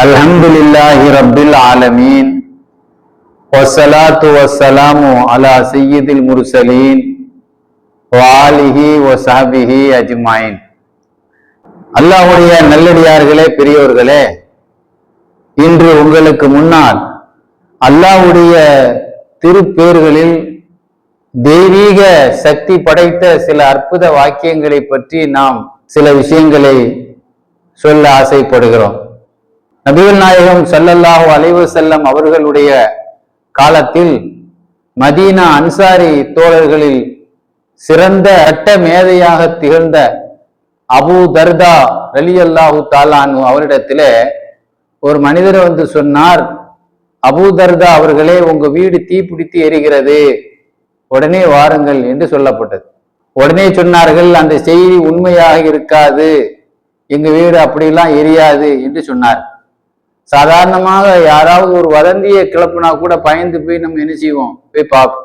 அல்ஹம்துலில்லாஹி ரப்பில் ஆலமீன் வஸ்ஸலாத்து வஸ்ஸலாமு அலா சய்யிதில் முர்சலீன் வஆலிஹி வஸஹ்பிஹி அஜ்மாயின். அல்லாஹ்வுடைய நல்லடியார்களே, பெரியோர்களே, இன்று உங்களுக்கு முன்னால் அல்லாஹ்வுடைய திருப்பேர்களில் தெய்வீக சக்தி படைத்த சில அற்புத வாக்கியங்களை பற்றி நாம் சில விஷயங்களை சொல்ல ஆசைப்படுகிறோம். நபிகள் நாயகம் ஸல்லல்லாஹு அலைஹி வஸல்லம் அவர்களுடைய காலத்தில் மதீனா அன்சாரி தோழர்களில் சிறந்த சட்ட மேதையாக திகழ்ந்த அபூ தர்தா ரலியல்லாஹு தஆலா அன்ஹு அவரிடத்திலே ஒரு மனிதர் வந்து சொன்னார், அபூ தர்தா அவர்களே, உங்க வீடு தீப்பிடித்து எரிகிறது, உடனே வாருங்கள் என்று சொல்லப்பட்டது. உடனே சொன்னார்கள், அந்த செய்தி உண்மையாக இருக்காது, எங்க வீடு அப்படிலாம் எரியாது என்று சொன்னார். சாதாரணமாக யாராவது ஒரு வதந்தியை கிளப்புனா கூட பயந்து போய் நம்ம என்ன செய்வோம், போய் பார்ப்போம்.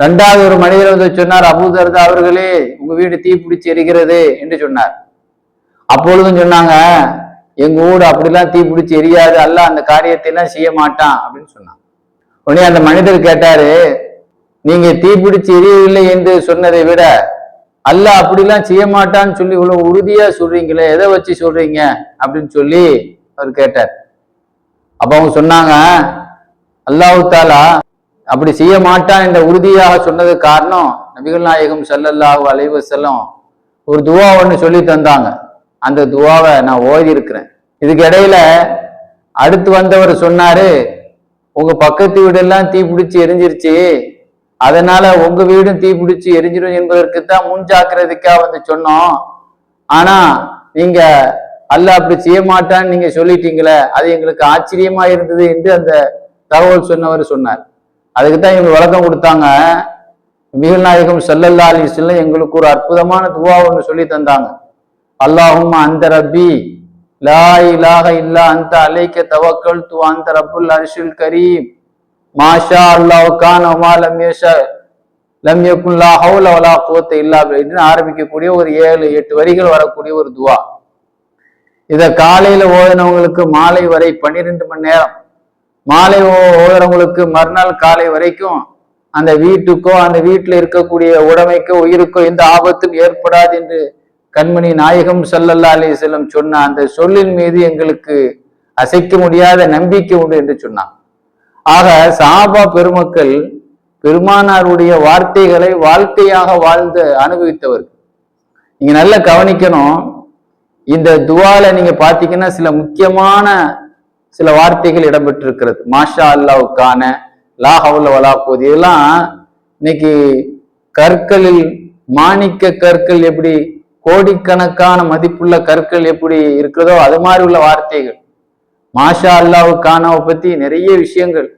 ரெண்டாவது ஒரு மனிதர் வந்து சொன்னார், அபூ தர்தா அவர்களே, உங்க வீடு தீப்பிடிச்சு எரிகிறது என்று சொன்னார். அப்பொழுதும் சொன்னாங்க, எங்க வீடு அப்படிலாம் தீப்பிடிச்சு எரியாது, அல்லாஹ் அந்த காரியத்தை எல்லாம் செய்ய மாட்டான் அப்படின்னு சொன்னான். உடனே அந்த மனிதர் கேட்டாரு, நீங்க தீப்பிடிச்சு எரியவில்லை என்று சொன்னதை விட அல்லாஹ் அப்படிலாம் செய்ய மாட்டான்னு சொல்லி இவ்வளவு உறுதியா சொல்றீங்களே, எதை வச்சு சொல்றீங்க அப்படின்னு சொல்லி அவர் கேட்டார். அப்ப அவங்க சொன்னாங்க, அல்லாஹ் தஆலா அப்படி செய்ய மாட்டான் என்ற உறுதியாக சொன்னதுக்கு காரணம் நபிகள் நாயகம் ஸல்லல்லாஹு அலைஹி வஸல்லம் ஒரு துவா ஒன்று சொல்லி தந்தாங்க. அந்த துவாவை நான் ஓதி இருக்கிறேன். இதுக்கு இடையில அடுத்து வந்தவர் சொன்னாரு, உங்க பக்கத்து வீடெல்லாம் தீப்பிடிச்சு எரிஞ்சிருச்சு, அதனால உங்க வீடும் தீப்பிடிச்சு எரிஞ்சிடும் என்பதற்குத்தான் முன்ஜாக்கிரதைக்காக வந்து சொன்னோம். ஆனா நீங்க அல்லாஹ் அப்படி செய்ய மாட்டான்னு நீங்க சொல்லிட்டீங்களே, அது எங்களுக்கு ஆச்சரியமா இருந்தது என்று அந்த தகவல் சொன்னவர் சொன்னார். அதுக்குத்தான் இவங்க விளக்கம் கொடுத்தாங்க. நபிகள் நாயகம் ஸல்லல்லாஹு அலைஹி வஸல்லம் எங்களுக்கு ஒரு அற்புதமான துவா ஒன்று சொல்லி தந்தாங்க. அல்லாஹும்ம அந்த ரப்பி லா இலாஹ இல்லா அந்த அலைக்க தவக்கல்து அந்த ரப்புல் அர்ஷில் கரீம் மாஷா அல்லாஹ் கான வமா லம் யஷா லம் யகுன் லா ஹவுல வலா குவத்த இல்லா பில்லாஹ் ஆரம்பிக்கக்கூடிய ஒரு 7-8 வரிகள் வரக்கூடிய ஒரு துவா. இத காலையில ஓதுனவங்களுக்கு மாலை வரை 12 மணி நேரம், மாலை ஓதுறவங்களுக்கு மறுநாள் காலை வரைக்கும் அந்த வீட்டுக்கோ அந்த வீட்டில் இருக்கக்கூடிய உடைமைக்கோ உயிருக்கோ எந்த ஆபத்தும் ஏற்படாது என்று கண்மணி நாயகம் ஸல்லல்லாஹு அலைஹி வஸல்லம் சொன்ன அந்த சொல்லின் மீது எங்களுக்கு அசைக்க முடியாத நம்பிக்கை உண்டு என்று சொன்னான். ஆக சஹாபா பெருமக்கள் பெருமானாருடைய வார்த்தைகளை வாழ்க்கையாக வாழ்ந்து அனுபவித்தவர். நீங்க நல்லா கவனிக்கணும். இந்த துவால நீங்க பாத்தீங்கன்னா சில முக்கியமான சில வார்த்தைகள் இடம்பெற்றிருக்கிறது. மாஷா அல்லாஹ்வுக்கான, லா ஹவுல வலா குவத்த, இதெல்லாம் இன்னைக்கு கற்களில் மாணிக்க கற்கள் எப்படி, கோடிக்கணக்கான மதிப்புள்ள கற்கள் எப்படி இருக்கிறதோ அது மாதிரி உள்ள வார்த்தைகள். மாஷா அல்லாஹ்வுக்கானவை பத்தி நிறைய விஷயங்கள்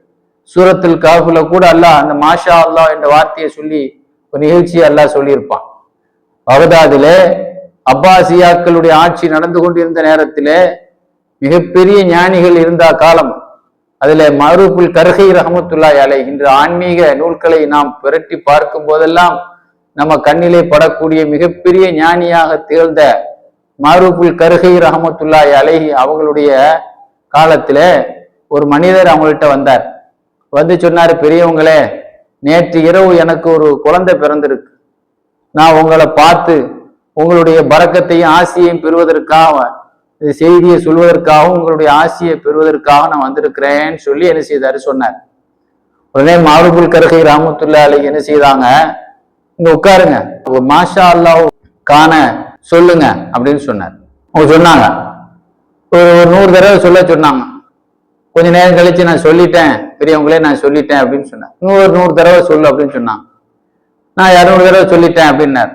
சூரத்துல் காஃப்ல கூட அல்லாஹ் அந்த மாஷா அல்லாஹ் என்ற வார்த்தையை சொல்லி ஒரு நிகழ்ச்சியை அல்லாஹ் சொல்லியிருப்பான். பகதாதிலே அப்பாசியாக்களுடைய ஆட்சி நடந்து கொண்டிருந்த நேரத்திலே மிகப்பெரிய ஞானிகள் இருந்த காலம். அதுல மஅரூஃபுல் கர்ஹி ரஹ்மத்துல்லாஹி அலைஹி, இன்று ஆன்மீக நூல்களை நாம் புரட்டி பார்க்கும் போதெல்லாம் நம்ம கண்ணிலே படக்கூடிய மிகப்பெரிய ஞானியாக திகழ்ந்த மஅரூஃபுல் கர்ஹி ரஹ்மத்துல்லாஹி அலைஹி அவங்களுடைய காலத்துல ஒரு மனிதர் அவங்கள்ட்ட வந்தார். வந்து சொன்னாரு, பெரியவங்களே, நேற்று இரவு எனக்கு ஒரு குழந்தை பிறந்திருக்கு, நான் உங்களை பார்த்து உங்களுடைய பரக்கத்தையும் ஆசியையும் பெறுவதற்காக, செய்தியை சொல்வதற்காகவும் உங்களுடைய ஆசியை பெறுவதற்காக நான் வந்திருக்கிறேன்னு சொல்லி என்ன செய்தாரு சொன்னார். உடனே மஅரூஃபுல் கர்ஹி ரஹ்மத்துல்லாஹி அலைஹி என்ன செய்தாங்க, இங்க உட்காருங்க, மாஷா அல்லாஹ் கான சொல்லுங்க அப்படின்னு சொன்னார். அவங்க சொன்னாங்க, ஒரு 100 தடவை சொல்ல சொன்னாங்க. கொஞ்ச நேரம் கழிச்சு, நான் சொல்லிட்டேன் பெரியவங்களே, நான் சொல்லிட்டேன் அப்படின்னு சொன்னேன். 100 தடவை சொல்லு அப்படின்னு சொன்னாங்க. நான் 200 தடவை சொல்லிட்டேன் அப்படின்னாரு.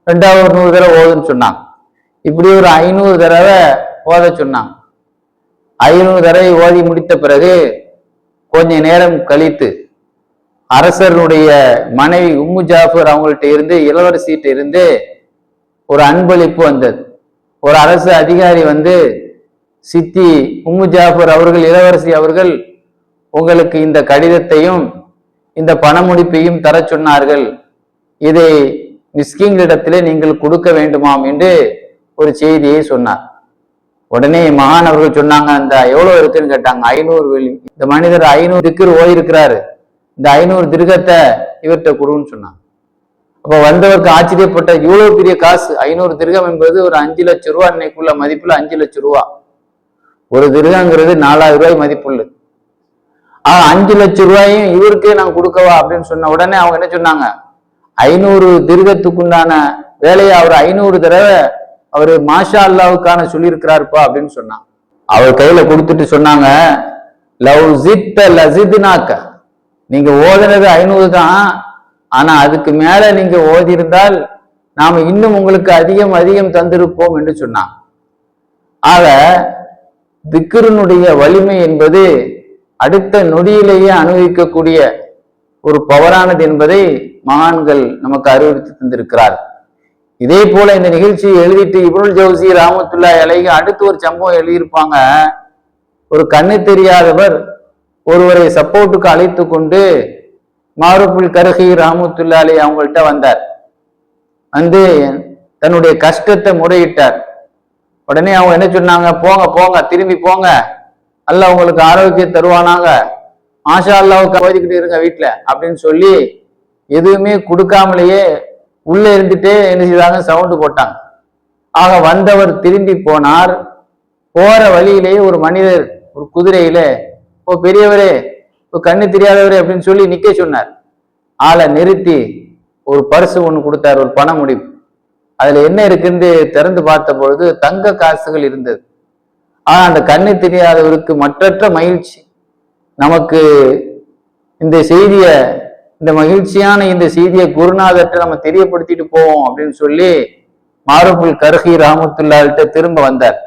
ரெண்டாவது ஒரு 100 தடவை ஓதுன்னு சொன்னாங்க. இப்படி ஒரு 500 தடவை ஓத சொன்னாங்க. 500 தடவை ஓதி முடித்த பிறகு கொஞ்ச நேரம் கழித்து அரசருடைய மனைவி உம்மு ஜாஃபர் அவங்கள்ட்ட இருந்து, இளவரசிட்ட இருந்து ஒரு அன்பளிப்பு வந்தது. ஒரு அரசு அதிகாரி வந்து, சித்தி உம்மு ஜாஃபர் அவர்கள், இளவரசி அவர்கள் உங்களுக்கு இந்த கடிதத்தையும் இந்த பணமுடிப்பையும் தர சொன்னார்கள், இதை மிஸ்கின்களிடத்திலே நீங்கள் கொடுக்க வேண்டுமாம் என்று ஒரு செய்தியை சொன்னார். உடனே மகான் அவர்கள் சொன்னாங்க, அந்த எவ்வளவு இருக்குன்னு கேட்டாங்க. 500 வெள்ளி. இந்த மனிதர் 500 திக்ர் ஓயிருக்கிறாரு, இந்த 500 திருகத்தை இவர்கிட்ட கொடுன்னு சொன்னாங்க. அப்ப வந்தவருக்கு ஆச்சரியப்பட்ட, இவ்வளவு பெரிய காசு, 500 திருகம் என்பது ஒரு 5 லட்சம் ரூபா, இன்னைக்குள்ள மதிப்புல 5 லட்சம் ரூபா. ஒரு திருகங்கிறது 4000 ரூபாய் மதிப்புள்ளது. 5 லட்சம் ரூபாயும் இவருக்கே நான் கொடுக்கவா அப்படின்னு சொன்ன உடனே அவங்க என்ன சொன்னாங்க, 500 திருகத்துக்குண்டான வேலையை அவர் 500 தடவை அவரு மாஷா அல்லாவுக்கான சொல்லியிருக்கிறாருப்பா அப்படின்னு சொன்னாங்க. அவர் கையில கொடுத்துட்டு சொன்னாங்க, லவ் ஜித்த லசித்னாக்க, நீங்க ஓதுனது 500 தான், ஆனா அதுக்கு மேல நீங்க ஓதி இருந்தால் நாம இன்னும் உங்களுக்கு அதிகம் அதிகம் தந்திருப்போம் என்று சொன்னாங்க. ஆக திக்ருனுடைய வலிமை என்பது அடுத்த நொடியிலேயே அனுபவிக்கக்கூடிய ஒரு பவரானது என்பதை மகான்கள் நமக்கு அறிவுறுத்தி தந்திருக்கிறார். இதே போல இந்த நிகழ்ச்சியை எழுதிட்டு இப்னுல் ஜௌசி ரஹ்மத்துல்லாஹி அலைஹி அடுத்து ஒரு சம்பவம் எழுதியிருப்பாங்க. ஒரு கண்ணு தெரியாதவர் ஒருவரை சப்போர்ட்டுக்கு அழைத்து கொண்டு மாரூஃபுல் கர்ஹி ரஹ்மத்துல்லாஹி அலைஹி அவங்கள்ட்ட வந்தார். வந்து தன்னுடைய கஷ்டத்தை முறையிட்டார். உடனே அவங்க என்ன சொன்னாங்க, போங்க போங்க, திரும்பி போங்க, அல்லாஹ் உங்களுக்கு ஆரோக்கியம் தருவானாங்க, மாஷா அல்லாஹ்வுக்கு ஓதிக்கிட்டு இருங்க வீட்டுல அப்படின்னு சொல்லி எதுவுமே கொடுக்காமலேயே உள்ள இருந்துட்டே என்ன செய்தாங்க, சவுண்டு போட்டாங்க. ஆக வந்தவர் திரும்பி போனார். போற வழியிலேயே ஒரு மனிதர் ஒரு குதிரையில, ஓ பெரியவரே, கண்ணு தெரியாதவரே அப்படின்னு சொல்லி நிக்க சொன்னார். ஆளை நிறுத்தி ஒரு பரிசு ஒண்ணு கொடுத்தார், ஒரு பண முடிப்பு. அதுல என்ன இருக்குன்னு திறந்து பார்த்த பொழுது தங்க காசுகள் இருந்தது. ஆனா அந்த கண்ணு தெரியாதவருக்கு மற்றற்ற மகிழ்ச்சி. நமக்கு இந்த செய்திய, இந்த மகிழ்ச்சியான இந்த செய்தியை குருநாதர்கிட்ட நம்ம தெரியப்படுத்திட்டு போவோம் அப்படின்னு சொல்லி மாரூஃபுல் கர்ஹி ரஹ்மத்துல்லாஹி திரும்ப வந்தார்.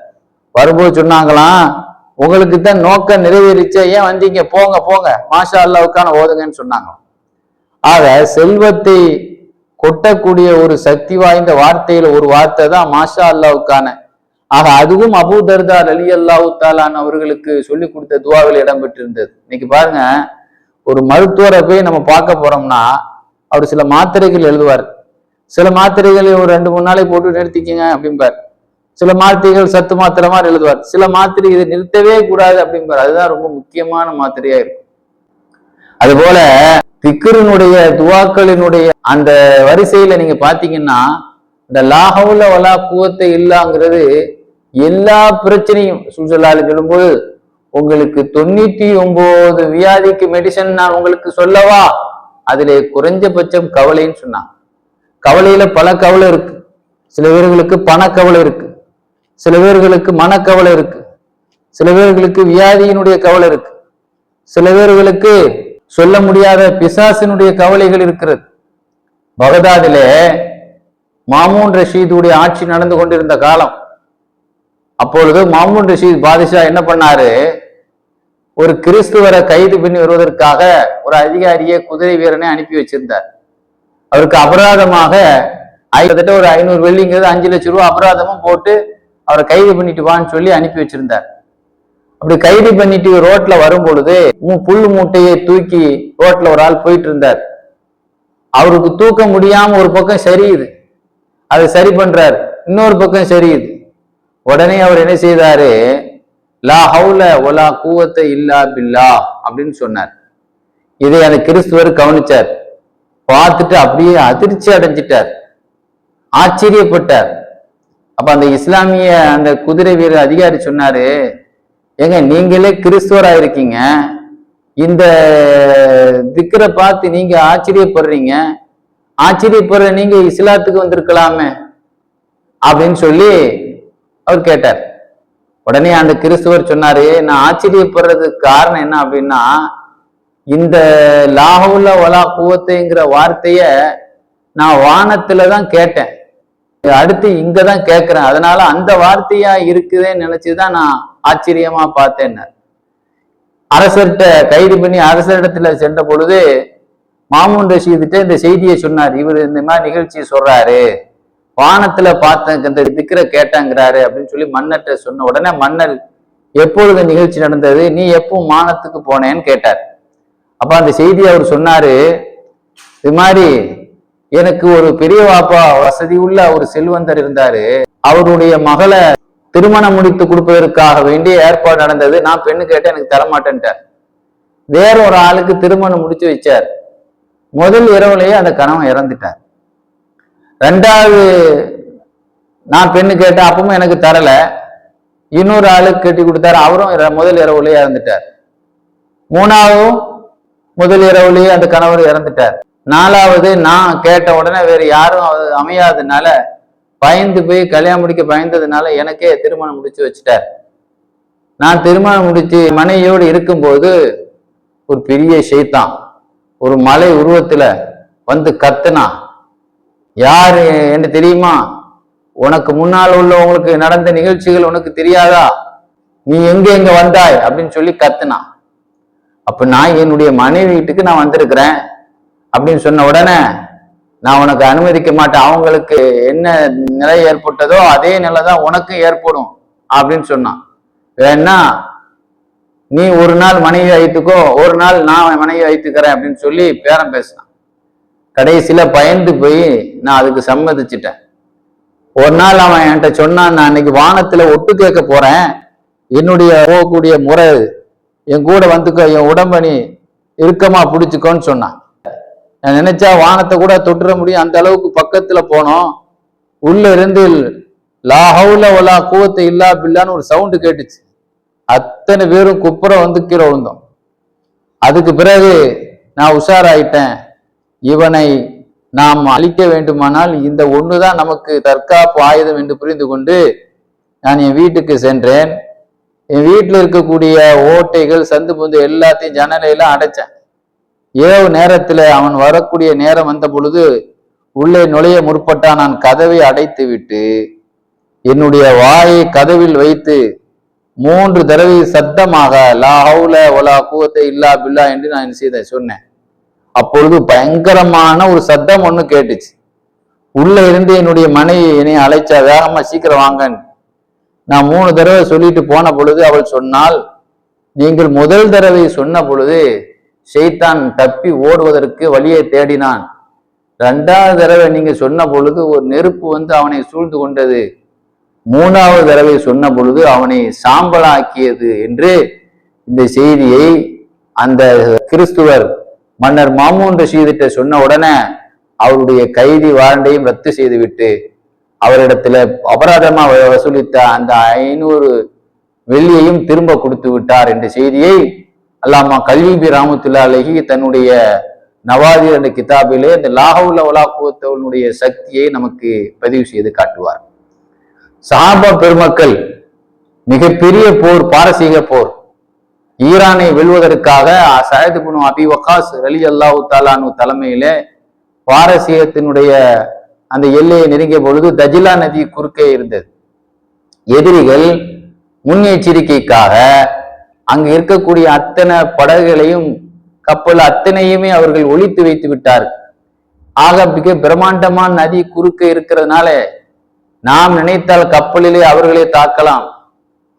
வரும்போது சொன்னாங்களாம், உங்களுக்கு தான் நோக்கம் நிறைவேறிச்ச, ஏன் வந்தீங்க, போங்க போங்க, மாஷா அல்லாவுக்கான ஓதுங்கன்னு சொன்னாங்க. ஆக செல்வத்தை கொட்டக்கூடிய ஒரு சக்தி வாய்ந்த வார்த்தையில ஒரு வார்த்தை தான் மாஷா அல்லாவுக்கான. ஆக அதுவும் அபூ தர்தா ரலியல்லாஹு தஆலா அவர்களுக்கு சொல்லி கொடுத்த துவாவில் இடம்பெற்றிருந்தது. இன்னைக்கு பாருங்க, ஒரு மருத்துவரை போய் நம்ம பார்க்க போறோம்னா அவர் சில மாத்திரைகள் எழுதுவார். சில மாத்திரைகளை ஒரு 2-3 நாளைக்கு போட்டு நிறுத்திக்கங்க அப்படிம்பார். சில மாத்திரைகள் சத்து மாத்திரை மாதிரி எழுதுவார். சில மாத்திரை இதை நிறுத்தவே கூடாது அப்படிம்பார். அதுதான் ரொம்ப முக்கியமான மாத்திரையா இருக்கும். அதுபோல திக்ருனுடைய துவாக்களினுடைய அந்த வரிசையில நீங்க பாத்தீங்கன்னா, இந்த லா ஹவுல வலா குவத்த இல்லாங்கிறது எல்லா பிரச்சனையும் சுஜலாலு சொல்லும்போது, உங்களுக்கு 99 வியாதிக்கு மெடிசன் நான் உங்களுக்கு சொல்லவா, அதிலே குறைஞ்சபட்சம் கவலைன்னு சொன்னாங்க. கவலையில பல கவலை இருக்கு. சில பேர்களுக்கு பணக்கவலை இருக்கு, சில பேர்களுக்கு மனக்கவலை இருக்கு, சில பேர்களுக்கு வியாதியினுடைய கவலை இருக்கு, சில பேர்களுக்கு சொல்ல முடியாத பிசாசினுடைய கவலைகள் இருக்கிறது. பகதாதிலே மாமூன் ரஷீதுடைய ஆட்சி நடந்து கொண்டிருந்த காலம். அப்பொழுது மாமூன் ரஷீத் பாதிஷா என்ன பண்ணாரு, ஒரு கிறிஸ்துவரை கைது பண்ணி வருவதற்காக ஒரு அதிகாரியை, குதிரை வீரனை அனுப்பி வச்சிருந்தார். அவருக்கு அபராதமாக கிட்டத்தட்ட ஒரு 500 வெள்ளிங்கிறது 5 லட்சம் ரூபாய் அபராதமும் போட்டு அவரை கைது பண்ணிட்டு வான்னு சொல்லி அனுப்பி வச்சிருந்தார். அப்படி கைது பண்ணிட்டு ரோட்ல வரும் பொழுது புல் மூட்டையை தூக்கி ரோட்ல ஒரு ஆள் போயிட்டு இருந்தார். அவருக்கு தூக்க முடியாம ஒரு பக்கம் சரியுது, அதை சரி பண்றாரு, இன்னொரு பக்கம் சரியுது. உடனே அவர் என்ன செய்தாரு, லா ஹவுல வலா குவத்த இல்லா பில்லா அப்படின்னு சொன்னார். இதை அந்த கிறிஸ்துவர் கவனிச்சார். பார்த்துட்டு அப்படியே அதிர்ச்சி அடைஞ்சிட்டார், ஆச்சரியப்பட்டார். அப்ப அந்த இஸ்லாமிய அந்த குதிரை வீரர் அதிகாரி சொன்னாரு, ஏங்க நீங்களே கிறிஸ்துவரா இருக்கீங்க, இந்த திக்ரை பார்த்து நீங்க ஆச்சரியப்படுறீங்க, ஆச்சரியப்படுற நீங்க இஸ்லாத்துக்கு வந்திருக்கலாமே அப்படின்னு சொல்லி அவர் கேட்டார். உடனே அந்த கிறிஸ்துவர் சொன்னாரு, நான் ஆச்சரியப்படுறதுக்கு காரணம் என்ன அப்படின்னா, இந்த லாஹவுல வலா குவத்தைங்கிற வார்த்தைய நான் வானத்துலதான் கேட்டேன், அடுத்து இங்கதான் கேட்கிறேன், அதனால அந்த வார்த்தையா இருக்குதுன்னு நினைச்சுதான் நான் ஆச்சரியமா பார்த்தேன். அரசர்கிட்ட கைது பண்ணி அரசரிடத்துல சென்ற பொழுது மாமூன் ரஷீதுட்ட இந்த செய்தியை சொன்னார். இவர் இந்த மாதிரி நிகழ்ச்சியை சொல்றாரு, வானத்துல பார்த்தேன், இந்த திக்ரை கேட்டாங்கிறாரு அப்படின்னு சொல்லி மன்னர்கிட்ட சொன்ன உடனே மன்னர், எப்பொழுது நிகழ்ச்சி நடந்தது, நீ எப்போ வானத்துக்கு போனேன்னு கேட்டார். அப்ப அந்த செய்தியை அவர் சொன்னாரு, இது மாதிரி எனக்கு ஒரு பெரிய வாப்பா, வசதி உள்ள ஒரு செல்வந்தர் இருந்தாரு, அவருடைய மகளை திருமணம் முடித்து கொடுப்பதற்காக வேண்டிய ஏற்பாடு நடந்தது. நான் பெண்ணு கேட்டேன், எனக்கு தரமாட்டேன்ட்டார். வேற ஒரு ஆளுக்கு திருமணம் முடிச்சு வச்சார். முதல் இரவுலேயே அந்த கணவன் இறந்துட்டார். ரெண்டாவது நான் பெண்ணு கேட்டேன், அப்பவும் எனக்கு தரல. இன்னொரு ஆளுக்கு கட்டி கொடுத்தாரு, அவரும் முதல் இரவுலேயே இறந்துட்டார். மூணாவதும் முதல் இரவுலேயே அந்த கணவர் இறந்துட்டார். நாலாவது நான் கேட்ட உடனே வேற யாரும் அமையாததுனால பயந்து போய் கல்யாணம் முடிக்க பயந்ததுனால எனக்கே திருமணம் முடிச்சு வச்சுட்டார். நான் திருமணம் முடிச்சு மனைவியோடு இருக்கும்போது ஒரு பெரிய ஷைத்தான் ஒரு மலை உருவத்துல வந்து கத்துனா, யாரு என்று தெரியுமா? உனக்கு முன்னால் உள்ளவங்களுக்கு நடந்த நிகழ்ச்சிகள் உனக்கு தெரியாதா? நீ எங்க வந்தாய் அப்படின்னு சொல்லி கத்துனா. அப்ப நான் என்னுடைய மனைவி வீட்டுக்கு நான் வந்திருக்கிறேன் அப்படின்னு சொன்ன உடனே, நான் உனக்கு அனுமதிக்க மாட்டேன், அவங்களுக்கு என்ன நிலை ஏற்பட்டதோ அதே நிலை தான் உனக்கும் ஏற்படும் அப்படின்னு சொன்னான். வேணா நீ ஒரு நாள் மனைவி வைத்துக்கோ, ஒரு நாள் நான் மனைவி வைத்துக்கிறேன் அப்படின்னு சொல்லி பேரம் பேசினான். கடைசியில பயந்து போய் நான் அதுக்கு சம்மதிச்சிட்டேன். ஒரு நாள் அவன் என்கிட்ட சொன்னான், நான் இன்னைக்கு வானத்துல ஒட்டு கேட்க போறேன், என்னுடைய போகக்கூடிய முறை என் கூட வந்துக்கோ, என் உடம்பணி இறுக்கமா பிடிச்சுக்கோன்னு சொன்னான். நான் நினைச்சா வானத்தை கூட தொட்டுற முடியும், அந்த அளவுக்கு பக்கத்துல போனோம். உள்ள இருந்து லா ஹவுல வலா குவத்த இல்லா பில்லான்னு ஒரு சவுண்டு கேட்டுச்சு. அத்தனை பேரும் குப்புறம் வந்து கீழே விழுந்தோம். அதுக்கு பிறகு நான் உஷாராயிட்டேன், இவனை நாம் அழிக்க வேண்டுமானால் இந்த ஒண்ணுதான் நமக்கு தற்காப்பு ஆயுதம் என்று புரிந்து கொண்டு நான் என் வீட்டுக்கு சென்றேன். என் வீட்டில் இருக்கக்கூடிய ஓட்டைகள் சந்து பொந்து எல்லாத்தையும் ஜன்னலையெல்லாம் அடைச்சேன். இரவு நேரத்துல அவன் வரக்கூடிய நேரம் வந்த பொழுது உள்ளே நுழைய முற்பட்டா நான் கதவை அடைத்து விட்டு என்னுடைய வாயை கதவில் வைத்து 3 தடவை சத்தமாக லா ஹவுல வலா குவத்த இல்லா பில்லா என்று நான் என்ன சொன்னேன். அப்பொழுது பயங்கரமான ஒரு சத்தம் ஒண்ணு கேட்டுச்சு. உள்ள இருந்து என்னுடைய மனைவி என்னை அழைச்சா, வேகமா சீக்கிரம் வாங்கன்னு. நான் 3 தடவை சொல்லிட்டு போன பொழுது அவள் சொன்னால், நீங்கள் முதல் தடவை சொன்ன பொழுது ஷைத்தான் தப்பி ஓடுவதற்கு வழியை தேடினான். 2வது தடவை நீங்க சொன்ன பொழுது ஒரு நெருப்பு வந்து அவனை சூழ்ந்து கொண்டது. 3வது தடவை சொன்ன பொழுது அவனை சாம்பலாக்கியது என்று இந்த செய்தியை அந்த கிறிஸ்துவர் மன்னர் மாமூன் ரஷீதிட்ட சொன்ன உடனே அவருடைய கைதி வாரண்டையும் ரத்து செய்துவிட்டு அவரிடத்துல அபராதமா வசூலித்த அந்த 500 வெள்ளியையும் திரும்ப கொடுத்து விட்டார் என்ற செய்தியை அல்லாமா கல்வி ராமத்துல்லா அலைஹி தன்னுடைய நவாதிர் என்ற கிதாபிலே இந்த லாஹவுல வலா குவத்தனுடைய சக்தியை நமக்கு பதிவு செய்து காட்டுவார். சஹாபா பெருமக்கள் மிகப்பெரிய போர், பாரசீக போர், ஈரானை வெல்வதற்காக சயத் இப்னு அபி வக்காஸ் ரலியல்லாஹு தஆலா தலைமையிலே பாரசீகத்தினுடைய அந்த எல்லையை நெருங்கிய பொழுது தஜிலா நதி குறுக்கே இருந்தது. எதிரிகள் முன்னெச்சரிக்கைக்காக அங்கு இருக்கக்கூடிய அத்தனை படகுகளையும் கப்பல் அத்தனையுமே அவர்கள் ஒழித்து வைத்து விட்டார்கள். ஆக மிக பிரம்மாண்டமான நதி குறுக்க இருக்கிறதுனால நாம் நினைத்தால் கப்பலிலே அவர்களே தாக்கலாம்,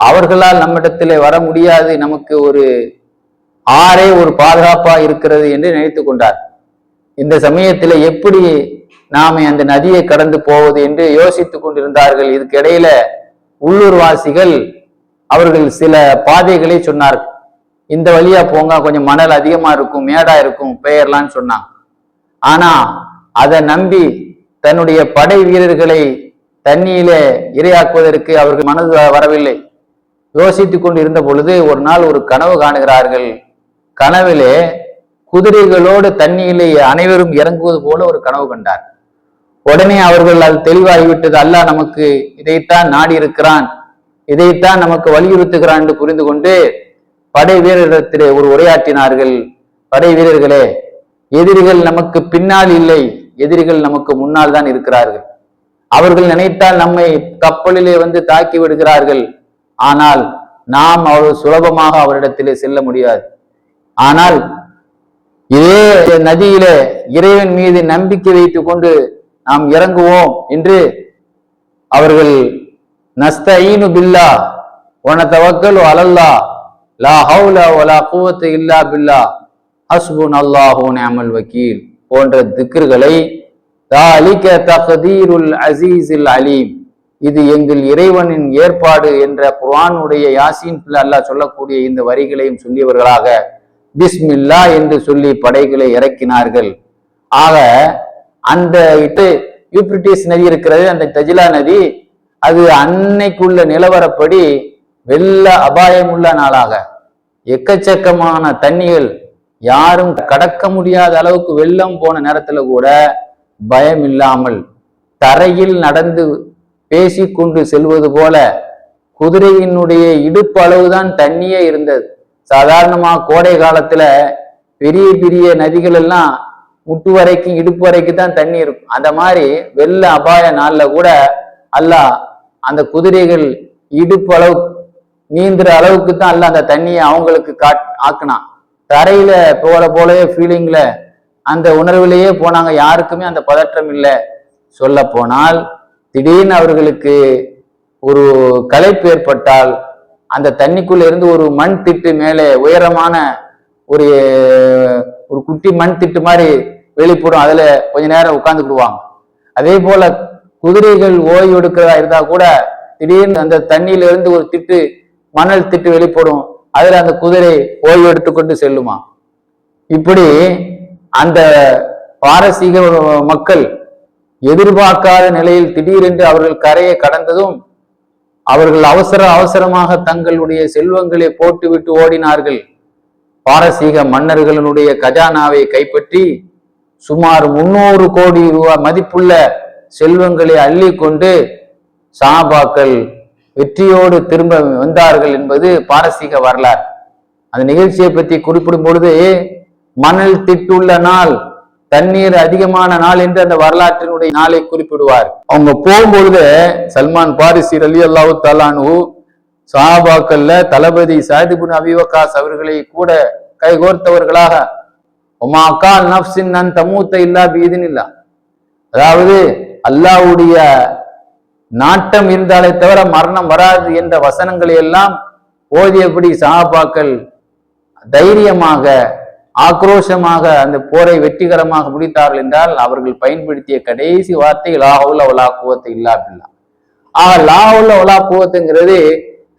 அவர்களால் நம்மிடத்திலே வர முடியாது, நமக்கு ஒரு ஆறே ஒரு பாதுகாப்பா இருக்கிறது என்று நினைத்து கொண்டார். இந்த சமயத்துல எப்படி நாம அந்த நதியை கடந்து போவது என்று யோசித்துக் கொண்டிருந்தார்கள். இதுக்கு இடையில உள்ளூர்வாசிகள் அவர்கள் சில பாதைகளை சொன்னார்கள். இந்த வழியா போங்க, கொஞ்சம் மணல் அதிகமா இருக்கும், மேடா இருக்கும், பெயர்லான்னு சொன்னாங்க. ஆனா அதை நம்பி தன்னுடைய படை வீரர்களை தண்ணியிலே இரையாக்குவதற்கு அவர்கள் மனது வரவில்லை. யோசித்துக் கொண்டு இருந்த பொழுது ஒரு நாள் ஒரு கனவு காணுகிறார்கள். கனவிலே குதிரைகளோடு தண்ணியிலே அனைவரும் இறங்குவது போல ஒரு கனவு கண்டார். உடனே அவர்கள் அது தெளிவாகிவிட்டது, அல்லாஹ் நமக்கு இதைத்தான் நாடி இருக்கிறான், இதைத்தான் நமக்கு வலியுறுத்துகிறான் என்று புரிந்து கொண்டு படை வீரரிடத்திலே ஒரு உரையாற்றினார்கள். படை வீரர்களே, எதிரிகள் நமக்கு பின்னால் இல்லை, எதிரிகள் நமக்கு முன்னால் தான் இருக்கிறார்கள். அவர்கள் நினைத்தால் நம்மை கப்பலிலே வந்து தாக்கி விடுகிறார்கள், ஆனால் நாம் அவ்வளவு சுலபமாக அவரிடத்திலே செல்ல முடியாது. ஆனால் இதே நதியிலே இறைவன் மீது நம்பிக்கை வைத்துக் கொண்டு நாம் இறங்குவோம் என்று அவர்கள் நஸ்தஈனு பில்லா வனதவக்கலு அலல்லாஹ் லா ஹவுல வலா குவத்த இல்லா பில்லா ஹஸ்புனல்லாஹு நிஅமல் வக்கீல் போன்ற திக்ர்களை தாலிக தக்தீருல் அஸீஸில் அலீம், இது எங்கள் இறைவனின் ஏற்பாடு என்ற குர்ஆனுடைய யாசீன் அல்லாஹ் சொல்லக்கூடிய இந்த வரிகளையும் சொல்லியவர்களாக பிஸ்மில்லா என்று சொல்லி படைகளை இறக்கினார்கள். ஆக அந்த யூப்ரட்டிஸ் நதி இருக்கிறது, அந்த தஜிலா நதி, அது அன்னைக்குள்ள நிலவரப்படி வெள்ள அபாயமுள்ள நாளாக எக்கச்சக்கமான தண்ணிகள், யாரும் கடக்க முடியாத அளவுக்கு வெள்ளம் போன நேரத்துல கூட பயம் இல்லாமல் தரையில் நடந்து பேசிக்கொண்டு செல்வது போல குதிரையினுடைய இடுப்பு அளவுதான் தண்ணியே இருந்தது. சாதாரணமா கோடை காலத்துல பெரிய பெரிய நதிகள் எல்லாம் முட்டு வரைக்கும் இடுப்பு வரைக்கும் தான் தண்ணி இருக்கும். அந்த மாதிரி வெள்ள அபாய நாள்ல கூட அல்லாஹ் அந்த குதிரைகள் இடுப்பு அளவு நீந்துற அளவுக்கு தான் அல்லாஹ் அந்த தண்ணியை அவங்களுக்கு ஆக்குனான். தரையில போலவே ஃபீலிங்ல அந்த உணர்விலேயே போனாங்க. யாருக்குமே அந்த பதற்றம் இல்லை. சொல்ல போனால் திடீர்னு அவர்களுக்கு ஒரு களைப்பு ஏற்பட்டால் அந்த தண்ணிக்குள்ள இருந்து ஒரு மண் திட்டு மேலே உயரமான ஒரு ஒரு குட்டி மண் திட்டு மாதிரி வெளிப்படும், அதுல கொஞ்ச நேரம் உட்கார்ந்துக்கிடுவாங்க. அதே போல குதிரைகள் ஓய்வு எடுக்கிறதா இருந்தா கூட திடீர்னு அந்த தண்ணியில இருந்து ஒரு திட்டு மணல் திட்டு வெளிப்படும், அதுல அந்த குதிரை ஓய்வு எடுத்துக்கொண்டு செல்லுமா. இப்படி அந்த பாரசீக மக்கள் எதிர்பார்க்காத நிலையில் திடீரென்று அவர்கள் கரையை கடந்ததும் அவர்கள் அவசரமாக தங்களுடைய செல்வங்களை போட்டுவிட்டு ஓடினார்கள். பாரசீக மன்னர்களுடைய கஜானாவை கைப்பற்றி சுமார் 300 கோடி ரூபாய் மதிப்புள்ள செல்வங்களை அள்ளி கொண்டு சஹாபாக்கள் வெற்றியோடு திரும்ப வந்தார்கள் என்பது பாரசீக வரலாறு. அந்த நிகழ்ச்சியை பற்றி குறிப்பிடும் பொழுது மணல் திட்டுள்ள நாள், தண்ணீர் அதிகமான நாள் என்று அந்த வரலாற்றினுடைய நாளை குறிப்பிடுவார். அவங்க போகும்பொழுது சல்மான் பாரிசி ரலியல்லாஹு தஆலா அன்ஹு சஹாபாக்கள்ல தளபதி சஅத் இப்னு அபீ வக்காஸ் அவர்களை கூட கைகோர்த்தவர்களாக ஒமாக்கால் நஃப்ஸின் அன் தமூத இல்லா பிஇذنில்லாஹ், அதாவது அல்லாஹ்வுடைய நாட்டம் இருந்தாலே தவிர மரணம் வராது என்ற வசனங்களை எல்லாம் ஓதியபடி சஹாபாக்கள் தைரியமாக ஆக்ரோஷமாக அந்த போரை வெற்றிகரமாக முடித்தார்கள் என்றால் அவர்கள் பயன்படுத்திய கடைசி வார்த்தை லா ஹவுல வலா குவத்த இல்லா பில்லாஹ். லா ஹவுல வலா குவத்துங்கிறது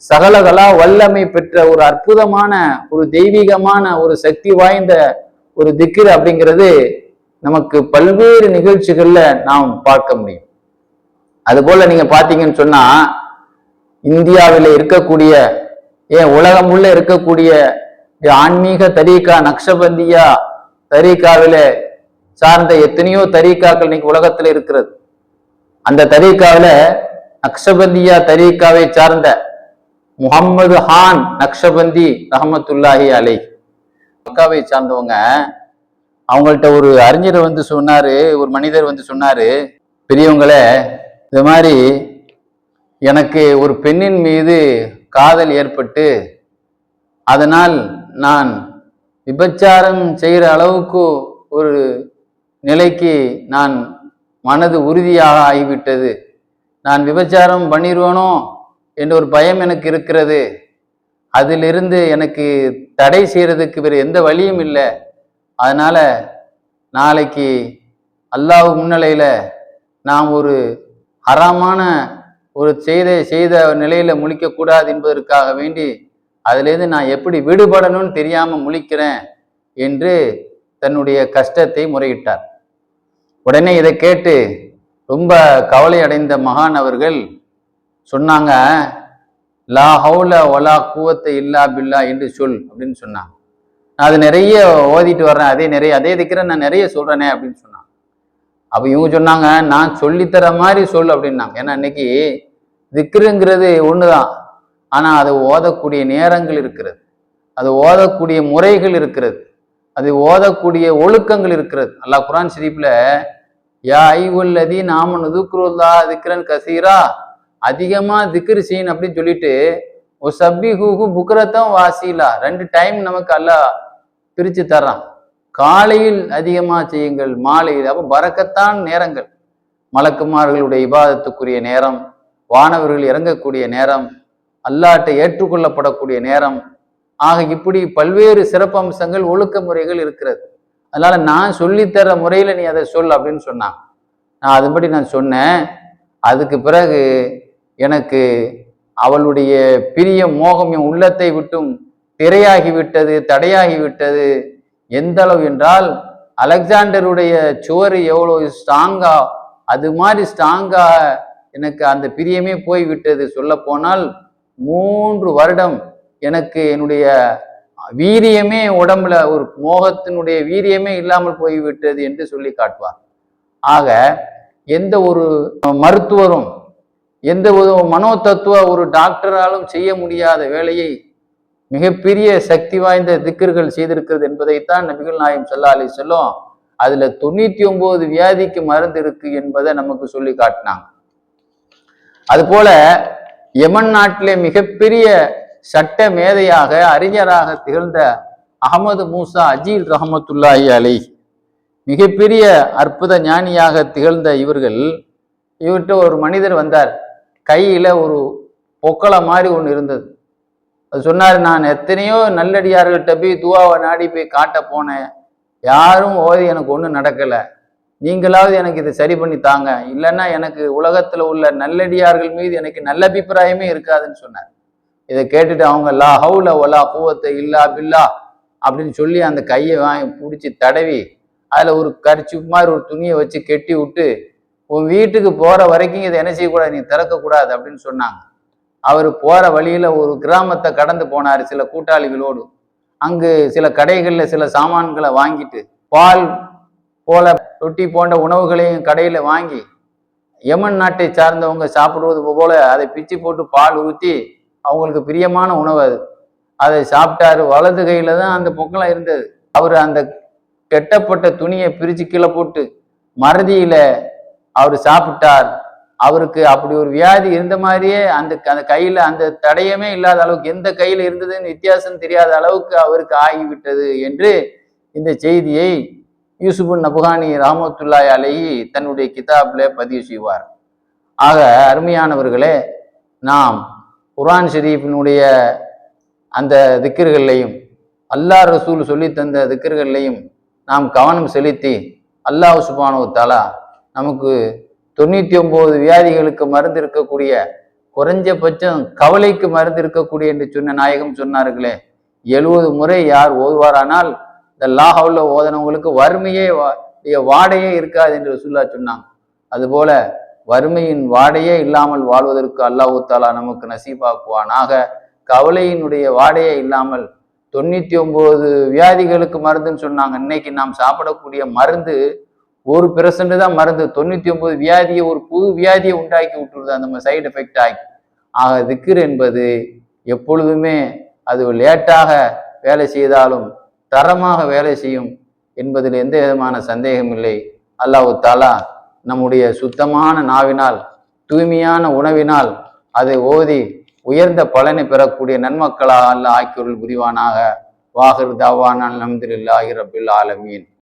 சகலகலா வல்லமை பெற்ற ஒரு அற்புதமான ஒரு தெய்வீகமான ஒரு சக்தி வாய்ந்த ஒரு திக்ர் அப்படிங்கிறது நமக்கு பல்வேறு நிகழ்ச்சிகள்ல நாம் பார்க்க முடியும். அது போல நீங்க பாத்தீங்கன்னு சொன்னா இந்தியாவில இருக்கக்கூடிய உலகம் உள்ள இருக்கக்கூடிய ஆன்மீக தரீகா நக்ஷபந்தியா தரீகாவில சார்ந்த எத்தனையோ தரீகாக்கள் இன்னைக்கு உலகத்துல இருக்கிறது. அந்த தரீகாவில நக்ஷபந்தியா தரீகாவை சார்ந்த முகம்மது ஹான் நக்ஷபந்தி ரஹமத்துல்லாஹி அலைஹி மக்காவை சார்ந்தவங்க, அவங்கள்ட்ட ஒரு அறிஞர் வந்து சொன்னாரு, ஒரு மனிதர் வந்து சொன்னாரு, பெரியவங்களே இது மாதிரி எனக்கு ஒரு பெண்ணின் மீது காதல் ஏற்பட்டு அதனால் நான் விபச்சாரம் செய்கிற அளவுக்கு ஒரு நிலைக்கு நான் மனது உறுதியாக ஆகிவிட்டது. நான் விபச்சாரம் பண்ணிடுவேனோ என்ற ஒரு பயம் எனக்கு இருக்கிறது. அதிலிருந்து எனக்கு தடை செய்யறதுக்கு வேறு எந்த வழியும் இல்லை. அதனால நாளைக்கு அல்லாஹ் முன்னிலையில நாம் ஒரு ஹராமான ஒரு செய்த நிலையில முழிக்கக்கூடாது என்பதற்காக வேண்டி அதிலிருந்து நான் எப்படி விடுபடணும்னு தெரியாம முழிக்கிறேன் என்று தன்னுடைய கஷ்டத்தை முறையிட்டார். உடனே இதை கேட்டு ரொம்ப கவலை அடைந்த மகான் அவர்கள் சொன்னாங்க, லா ஹவுல வலா குவத்த இல்லா பில்லா என்று சொல் அப்படின்னு சொன்னாங்க. நான் அது நிறைய ஓதிட்டு வர்றேன், அதே திக்கிறேன், நான் நிறைய சொல்றேனே அப்படின்னு சொன்னாங்க. அப்ப இவங்க சொன்னாங்க, நான் சொல்லித்தர மாதிரி சொல் அப்படின்னாங்க. ஏன்னா இன்னைக்கு திக்ருங்கிறது ஒண்ணுதான், ஆனா அதை ஓதக்கூடிய நேரங்கள் இருக்கிறது, அது ஓதக்கூடிய முறைகள் இருக்கிறது, அது ஓதக்கூடிய ஒழுக்கங்கள் இருக்கிறது. அல்லாஹ் குர்ஆன் ஷரீஃப்ல யா ஐயுல்லதீன ஆமனு துக்ருல்லா திக்ரன் கசீரா, அதிகமா திக்ர் செய்யணும் அப்படின்னு சொல்லிட்டு ஒரு சப்பிஹூஹு புக்ரத்தம் வாசீலா 2 டைம் நமக்கு அல்லாஹ் பிரிச்சு தர்றான். காலையில் அதிகமா செய்யுங்கள், மாலையில். அப்ப பரக்கத்தான் நேரங்கள், மலக்குமார்களுடைய இபாதத்துக்குரிய நேரம், வானவர்கள் இறங்கக்கூடிய நேரம், அல்லாஹ்ட்ட ஏற்றுக்கொள்ளப்படக்கூடிய நேரம். ஆக இப்படி பல்வேறு சிறப்பு அம்சங்கள் ஒழுக்க முறைகள் இருக்கிறது. அதனால நான் சொல்லித்தர முறையில நீ அதை சொல் அப்படின்னு சொன்னான். நான் அதுபடி நான் சொன்னேன். அதுக்கு பிறகு எனக்கு அவளுடைய பிரிய மோகம் என் உள்ளத்தை விட்டும் திரையாகிவிட்டது, தடையாகிவிட்டது. எந்த அளவு என்றால் அலெக்சாண்டருடைய சுவர் எவ்வளவு ஸ்ட்ராங்கா, அது மாதிரி ஸ்ட்ராங்கா எனக்கு அந்த பிரியமே போய்விட்டது. சொல்ல போனால் 3 வருடம் எனக்கு என்னுடைய வீரியமே உடம்புல ஒரு மோகத்தினுடைய வீரியமே இல்லாமல் போய்விட்டது என்று சொல்லி காட்டுவார். ஆக எந்த ஒரு மருத்துவரும் எந்த ஒரு மனோ தத்துவ ஒரு டாக்டராலும் செய்ய முடியாத வேலையை மிகப்பெரிய சக்தி வாய்ந்த திக்கர்கள் செய்திருக்கிறது என்பதைத்தான் நபிகள் நாயகம் ஸல்லல்லாஹு அலைஹி வஸல்லம் அதுல 99 வியாதிக்கு மருந்து இருக்கு என்பதை நமக்கு சொல்லி காட்டினாங்க. அது போல யமன் நாட்டிலே மிகப்பெரிய சட்ட மேதையாக அறிஞராக திகழ்ந்த அகமது மூசா அஜீல் ரஹமத்துல்லாஹி அலைஹி மிகப்பெரிய அற்புத ஞானியாக திகழ்ந்த இவர்கிட்ட ஒரு மனிதர் வந்தார். கையில ஒரு பொக்களை மாதிரி ஒன்று இருந்தது. அது சொன்னார், நான் எத்தனையோ நல்லடியார்கள்ட்ட போய் துவாவை நாடி போய் காட்ட போனேன், யாரும் ஓதி எனக்கு ஒன்றும் நடக்கலை, நீங்களாவது எனக்கு இதை சரி பண்ணி தாங்க, இல்லைன்னா எனக்கு உலகத்துல உள்ள நல்லடியார்கள் மீது எனக்கு நல்ல அபிப்பிராயமே இருக்காதுன்னு சொன்னார். இதை கேட்டுட்டு அவங்க லா ஹவுல வலா குவத்த இல்லா பில்லா அப்படின்னு சொல்லி அந்த கையை வாங்கி பிடிச்சி தடவி அதுல ஒரு கர்ச்சீஃப் மாதிரி ஒரு துணியை வச்சு கெட்டி விட்டு, உன் வீட்டுக்கு போற வரைக்கும் இதை என்ன செய்யக்கூடாது, நீ திறக்கக்கூடாது அப்படின்னு சொன்னாங்க. அவர் போற வழியில ஒரு கிராமத்தை கடந்து போனார் சில கூட்டாளிகளோடு. அங்கு சில கடைகள்ல சில சாமான்களை வாங்கிட்டு பால் போல ரொட்டி போன்ற உணவுகளையும் கடையில வாங்கி யமன் நாட்டை சார்ந்தவங்க சாப்பிடுவது போல அதை பிச்சு போட்டு பால் ஊற்றி அவங்களுக்கு பிரியமான உணவு அதை சாப்பிட்டாரு. வலது கையில தான் அந்த பொக்கலம் இருந்தது. அவர் அந்த கெட்டப்பட்ட துணியை பிரிச்சு கீழே போட்டு மறதியில அவர் சாப்பிட்டார். அவருக்கு அப்படி ஒரு வியாதி இருந்த மாதிரியே அந்த கையில அந்த தடயமே இல்லாத அளவுக்கு, எந்த கையில இருந்ததுன்னு வித்தியாசம் தெரியாத அளவுக்கு அவருக்கு ஆகிவிட்டது என்று இந்த செய்தியை யூசுப் நபுகானி ரஹ்மத்துல்லாஹி அலைஹி தன்னுடைய கிதாப்ல பதிவு செய்வார். ஆக அருமையானவர்களே, நாம் குர்ஆன் ஷரீஃபினுடைய அந்த திக்ர்களையும் அல்லாஹ் ரசூல் சொல்லி தந்த திக்ர்களையும் நாம் கவனம் செலுத்தி அல்லாஹ் சுப்ஹானஹு வ தஆலா நமக்கு 99 வியாதிகளுக்கு மருந்து இருக்கக்கூடிய, குறைஞ்சபட்சம் கவலைக்கு மருந்து இருக்கக்கூடிய என்று சொன்ன நாயகம் சொன்னார்களே, 70 முறை யார் ஓதுவாரானால் இந்த லா ஹவுல ஓதனவங்களுக்கு வறுமையே வாடையே இருக்காது என்று ரசூலுல்லாஹ் சொன்னாங்க. அதுபோல வறுமையின் வாடையே இல்லாமல் வாழ்வதற்கு அல்லாஹ் தஆலா நமக்கு நசீபாக்குவானாக. கவலையினுடைய வாடையே இல்லாமல் 99 வியாதிகளுக்கு மருந்துன்னு சொன்னாங்க. இன்னைக்கு நாம் சாப்பிடக்கூடிய மருந்து 1% தான் மருந்து. 99 வியாதியை ஒரு புது வியாதியை உண்டாக்கி விட்டுருது, அந்த சைடு எஃபெக்ட் ஆகி. ஆக திக்ர் என்பது எப்பொழுதுமே அது லேட்டாக வேலை செய்தாலும் தரமாக வேலை செய்யும் என்பதில் எந்த விதமான சந்தேகம் இல்லை. அல்லாஹ் தஆலா நம்முடைய சுத்தமான நாவினால் தூய்மையான உணவினால் அதை ஓதி உயர்ந்த பலனை பெறக்கூடிய நன்மக்களாக அல்லாஹ் ஆக்கியருள் புரிவானாக. வாஹிர் தாவானா அல்ஹம்துலில்லாஹி ரப்பில் ஆலமீன்.